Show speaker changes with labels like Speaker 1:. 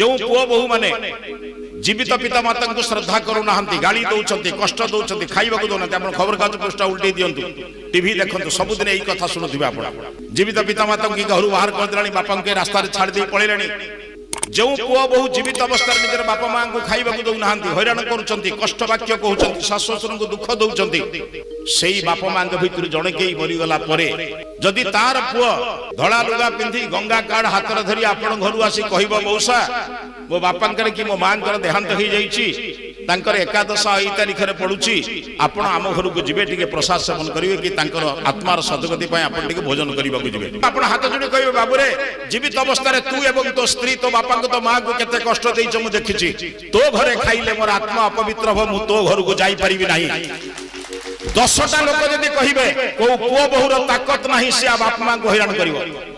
Speaker 1: जो पुओ बहु माने जीवित पिता माता को श्रद्धा करूना गाड़ी दौरान कष्ट दौरान खाइबा दौना खबर कागज पृष्ठा उल्टे दिंतु टीवी देखते सबुदिन यही कथा शुणुवे आप जीवित पिता माता की घर बाहर करदे बापा के रास्ता छाड़ी पलैले जो पुओ बहु जीवित अवस्था निजर बापा माँ को खाइबा दौना हैरान करुँच कष्ट वाक्य कहते शाशु शशुर को दुख दौरान से बापा माँ भर जड़े कई मरीगला जदि तार पुओ धड़ा लुगा पिंधि गंगा कार्ड हाथ में धरी आपण घर आसी कह मौसा मो बापा कि मो माँ देहांत हो जाकर एकादश ई तारीख में पड़ुची आपण आम घर को जी टे प्रसाद सेवन करेंगे कि आत्मार सदगति आप भोजन करने जी आप हाथ जोड़ी कहे बाबूरे जीवित अवस्था तू एवं तो स्त्री तो बापा तो माँ को केते कष्ट देइछ मु देखिछि तो घरे खाइले मोर आत्मा अपवित्र हो मु तो घर को जाई परिबि नाही 10टा लोक जदि कहिबे को पुओ बहुर ताकत नाही से बाप माँ को हैरान करिवो